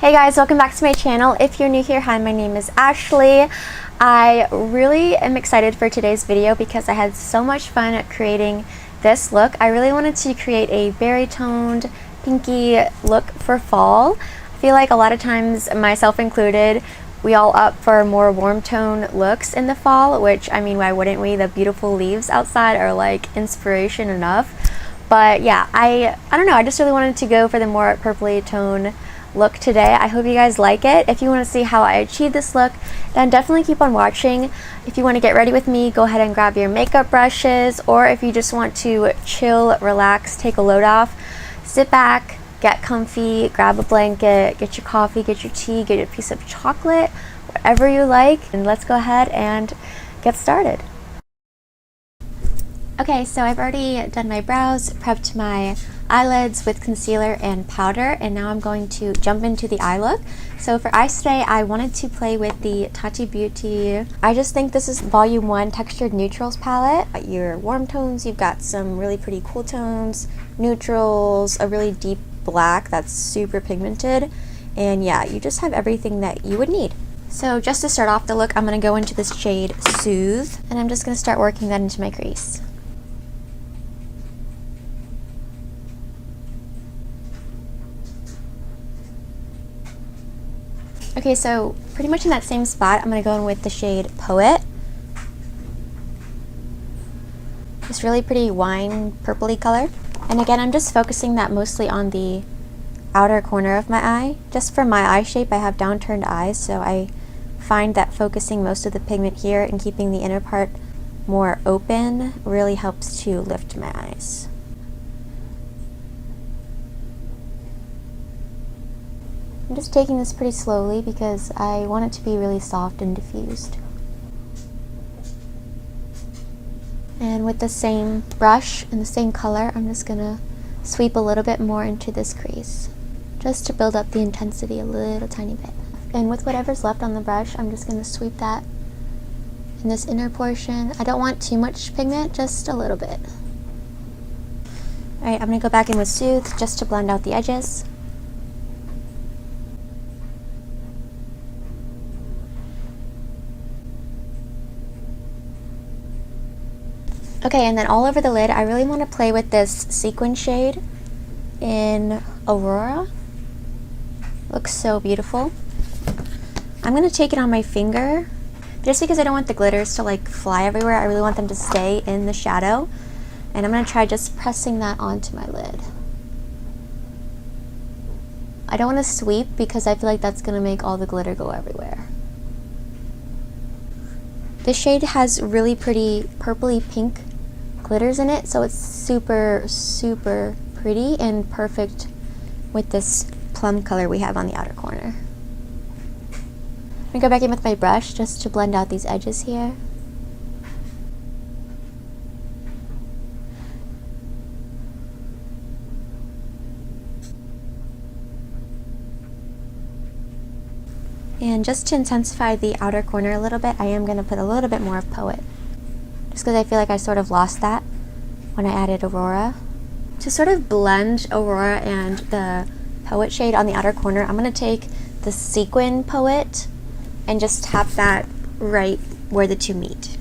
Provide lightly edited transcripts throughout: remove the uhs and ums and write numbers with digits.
Hey guys, welcome back to my channel. If you're new here, hi, my name is Ashley. I really am excited for today's video because I had so much fun creating this look. I really wanted to create a berry toned, pinky look for fall. I feel like a lot of times, myself included, we all opt for more warm tone looks in the fall, which, I mean, why wouldn't we? The beautiful leaves outside are like inspiration enough. But yeah, I don't know, I just really wanted to go for the more purpley tone look today. I hope you guys like it. If you want to see how I achieved this look, then definitely keep on watching. If you want to get ready with me, go ahead and grab your makeup brushes, or if you just want to chill, relax, take a load off, sit back, get comfy, grab a blanket, get your coffee, get your tea, get a piece of chocolate, whatever you like, and let's go ahead and get started. Okay, so I've already done my brows, prepped my eyelids with concealer and powder, and now I'm going to jump into the eye look. So for eyes today, I wanted to play with the Tati Beauty. I just think this is Volume 1 Textured Neutrals palette. Your warm tones, you've got some really pretty cool tones, neutrals, a really deep black that's super pigmented, and yeah, you just have everything that you would need. So just to start off the look, I'm going to go into this shade Soothe, and I'm just going to start working that into my crease. Okay, so pretty much in that same spot, I'm going to go in with the shade Poet. This really pretty wine purpley color. And again, I'm just focusing that mostly on the outer corner of my eye. Just for my eye shape, I have downturned eyes, so I find that focusing most of the pigment here and keeping the inner part more open really helps to lift my eyes. I'm just taking this pretty slowly because I want it to be really soft and diffused. And with the same brush and the same color, I'm just gonna sweep a little bit more into this crease, just to build up the intensity a little tiny bit. And with whatever's left on the brush, I'm just gonna sweep that in this inner portion. I don't want too much pigment, just a little bit. Alright, I'm gonna go back in with Soothe just to blend out the edges. Okay, and then all over the lid, I really want to play with this sequin shade in Aurora. Looks so beautiful. I'm going to take it on my finger, just because I don't want the glitters to like fly everywhere. I really want them to stay in the shadow. And I'm going to try just pressing that onto my lid. I don't want to sweep because I feel like that's going to make all the glitter go everywhere. This shade has really pretty purpley pink glitters in it, so it's super, super pretty and perfect with this plum color we have on the outer corner. I'm gonna go back in with my brush just to blend out these edges here. And just to intensify the outer corner a little bit, I am going to put a little bit more of Poet. Just because I feel like I sort of lost that when I added Aurora. To sort of blend Aurora and the Poet shade on the outer corner, I'm going to take the Sequin Poet and just tap that right where the two meet.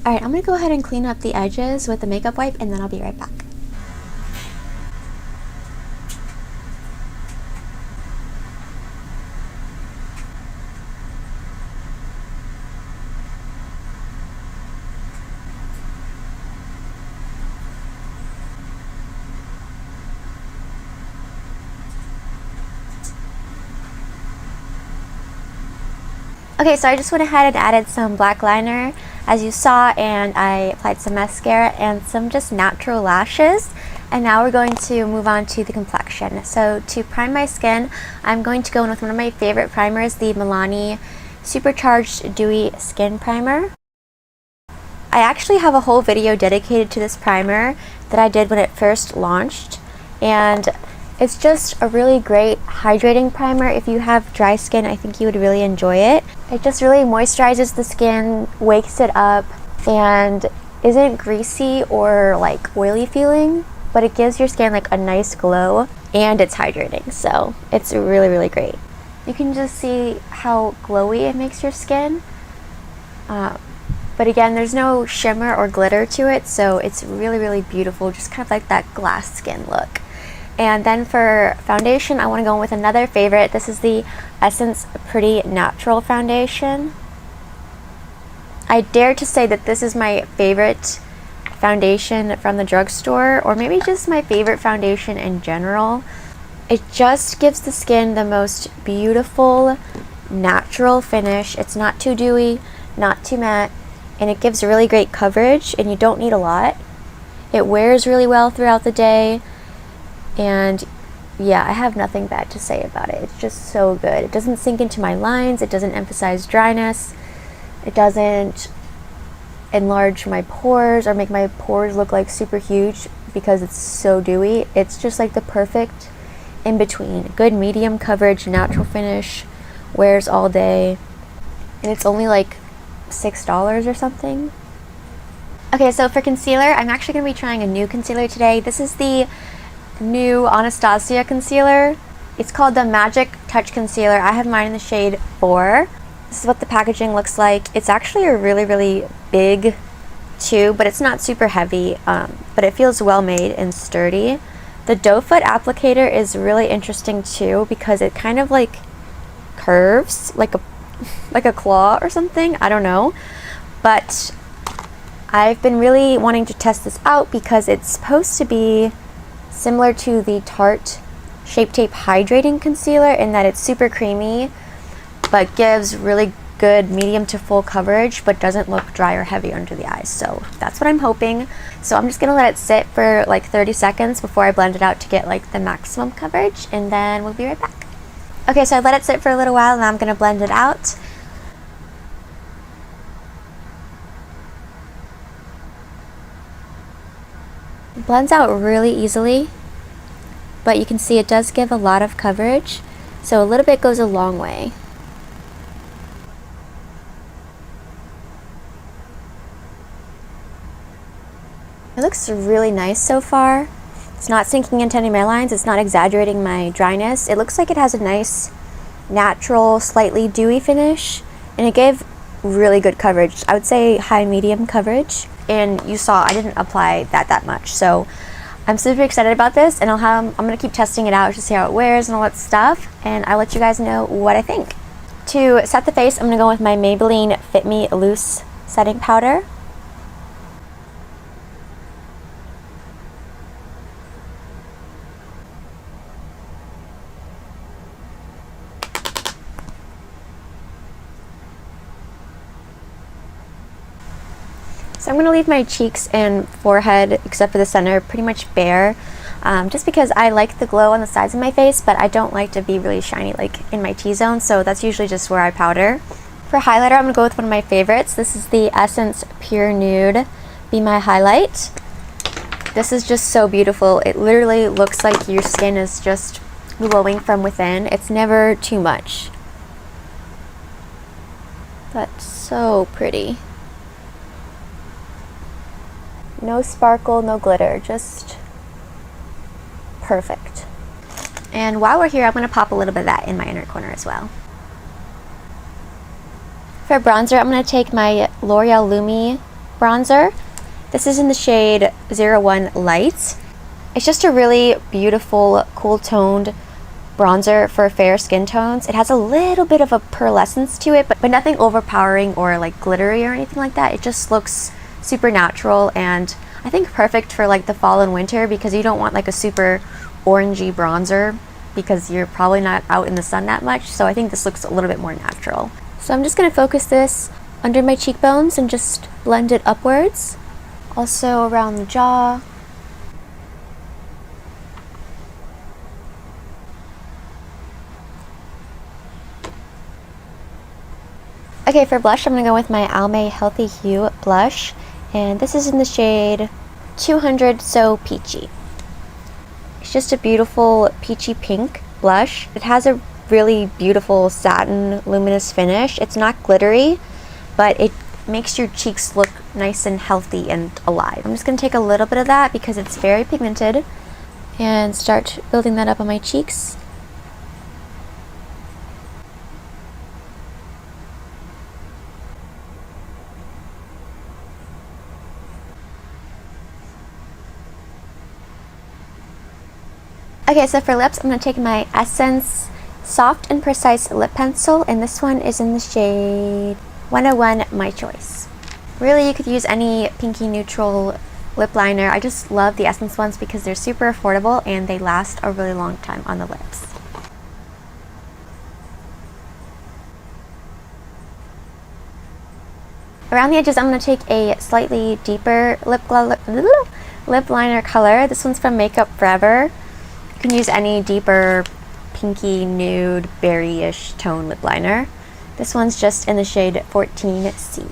Alright, I'm going to go ahead and clean up the edges with the makeup wipe, and then I'll be right back. Okay, so I just went ahead and added some black liner, as you saw, and I applied some mascara and some just natural lashes. And now we're going to move on to the complexion. So to prime my skin, I'm going to go in with one of my favorite primers, the Milani Supercharged Dewy Skin Primer. I actually have a whole video dedicated to this primer that I did when it first launched, and it's just a really great hydrating primer. If you have dry skin, I think you would really enjoy it. It just really moisturizes the skin, wakes it up, and isn't greasy or like oily feeling, but it gives your skin like a nice glow, and it's hydrating, so it's really, really great. You can just see how glowy it makes your skin, but again, there's no shimmer or glitter to it, so it's really, really beautiful, just kind of like that glass skin look. And then for foundation, I want to go in with another favorite. This is the Essence Pretty Natural Foundation. I dare to say that this is my favorite foundation from the drugstore, or maybe just my favorite foundation in general. It just gives the skin the most beautiful, natural finish. It's not too dewy, not too matte, and it gives really great coverage, and you don't need a lot. It wears really well throughout the day, and yeah, I have nothing bad to say about it. It's just so good. It doesn't sink into my lines, it doesn't emphasize dryness, it doesn't enlarge my pores or make my pores look like super huge because it's so dewy. It's just like the perfect in between. Good medium coverage, natural finish, wears all day, and it's only like $6 or something. Okay, so for concealer, I'm actually going to be trying a new concealer today. This is the new Anastasia concealer. It's called the Magic Touch Concealer. I have mine in the shade 4. This is what the packaging looks like. It's actually a really, really big tube, but it's not super heavy, but it feels well made and sturdy. The doe foot applicator is really interesting too, because it kind of like curves like a claw or something. I don't know, but I've been really wanting to test this out because it's supposed to be similar to the Tarte Shape Tape Hydrating Concealer in that it's super creamy but gives really good medium to full coverage, but doesn't look dry or heavy under the eyes. So that's what I'm hoping. So I'm just gonna let it sit for like 30 seconds before I blend it out to get like the maximum coverage, and then we'll be right back. Okay, so I let it sit for a little while, and I'm gonna blend it out. It blends out really easily, but you can see it does give a lot of coverage, so a little bit goes a long way. It looks really nice so far. It's not sinking into any of my lines. It's not exaggerating my dryness. It looks like it has a nice, natural, slightly dewy finish, and it gave really good coverage. I would say high medium coverage, and you saw I didn't apply that much. So I'm super excited about this, and I'm gonna keep testing it out to see how it wears and all that stuff, and I'll let you guys know what I think. To set the face, I'm gonna go with my Maybelline Fit Me Loose Setting Powder. So I'm going to leave my cheeks and forehead, except for the center, pretty much bare, just because I like the glow on the sides of my face, but I don't like to be really shiny like in my T-zone, so that's usually just where I powder. For highlighter, I'm going to go with one of my favorites. This is the Essence Pure Nude Be My Highlight. This is just so beautiful. It literally looks like your skin is just glowing from within. It's never too much. That's so pretty. No sparkle, no glitter, just perfect. And while we're here, I'm going to pop a little bit of that in my inner corner as well. For bronzer, I'm going to take my L'Oreal Lumi bronzer. This is in the shade 01 Light. It's just a really beautiful, cool toned bronzer for fair skin tones. It has a little bit of a pearlescence to it, but nothing overpowering or like glittery or anything like that. It just looks super natural, and I think perfect for like the fall and winter, because you don't want like a super orangey bronzer because you're probably not out in the sun that much. So I think this looks a little bit more natural. So I'm just going to focus this under my cheekbones and just blend it upwards, also around the jaw. Okay, for blush, I'm going to go with my Almay Healthy Hue blush, and this is in the shade 200 So Peachy. It's just a beautiful peachy pink blush. It has a really beautiful satin luminous finish. It's not glittery, but it makes your cheeks look nice and healthy and alive. I'm just going to take a little bit of that because it's very pigmented and start building that up on my cheeks. Okay, so for lips, I'm going to take my Essence Soft and Precise Lip Pencil, and this one is in the shade 101, My Choice. Really, you could use any pinky neutral lip liner. I just love the Essence ones because they're super affordable and they last a really long time on the lips. Around the edges, I'm going to take a slightly deeper lip liner color. This one's from Makeup Forever. You can use any deeper pinky nude berry-ish tone lip liner. This one's just in the shade 14C.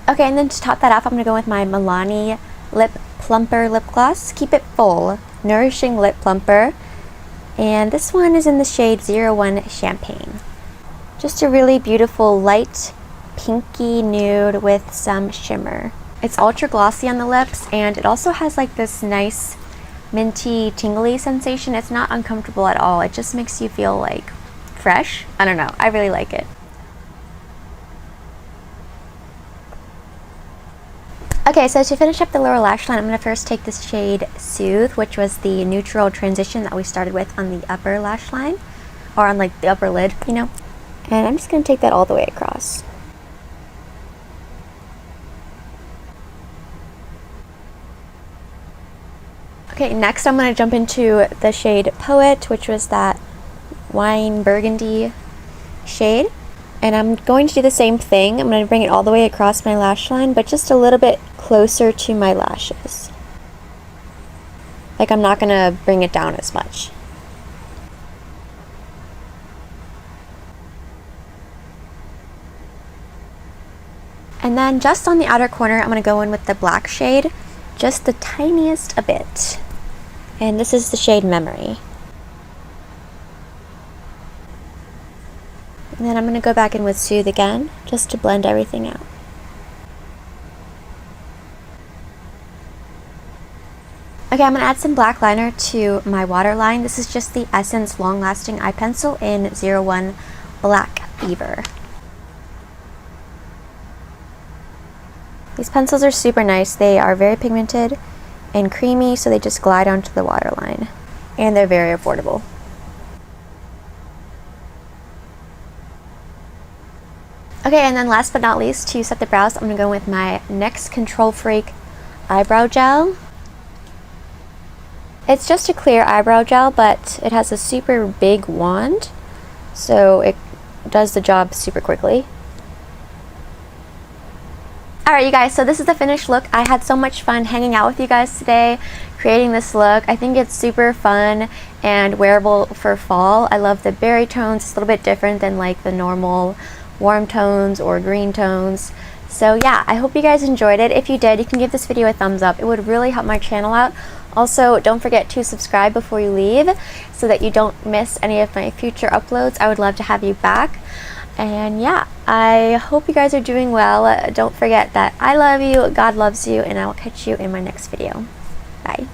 Okay, and then to top that off, I'm going to go with my Milani Lip Plumper Lip Gloss. Keep it full, nourishing lip plumper. And this one is in the shade 01 Champagne. Just a really beautiful light pinky nude with some shimmer. It's ultra glossy on the lips, and it also has like this nice minty tingly sensation. It's not uncomfortable at all. It just makes you feel like fresh. I don't know, I really like it. Okay, so to finish up the lower lash line, I'm going to first take this shade Soothe, which was the neutral transition that we started with on the upper lash line, or on like the upper lid, you know. And I'm just going to take that all the way across. Okay, next I'm going to jump into the shade Poet, which was that wine burgundy shade. And I'm going to do the same thing. I'm going to bring it all the way across my lash line, but just a little bit closer to my lashes. Like, I'm not going to bring it down as much. And then just on the outer corner, I'm going to go in with the black shade, just the tiniest a bit. And this is the shade Memory. And then I'm going to go back in with Soothe again, just to blend everything out. Okay, I'm going to add some black liner to my waterline. This is just the Essence Long Lasting Eye Pencil in 01 Black Fever. These pencils are super nice. They are very pigmented and creamy, so they just glide onto the waterline. And they're very affordable. Okay, and then last but not least, to set the brows, I'm going to go with my NYX Control Freak Eyebrow Gel. It's just a clear eyebrow gel, but it has a super big wand, so it does the job super quickly. Alright you guys, so this is the finished look. I had so much fun hanging out with you guys today, creating this look. I think it's super fun and wearable for fall. I love the berry tones. It's a little bit different than like the normal warm tones or green tones. So yeah, I hope you guys enjoyed it. If you did, you can give this video a thumbs up. It would really help my channel out. Also, don't forget to subscribe before you leave so that you don't miss any of my future uploads. I would love to have you back. And yeah, I hope you guys are doing well. Don't forget that I love you, God loves you, and I will catch you in my next video. Bye.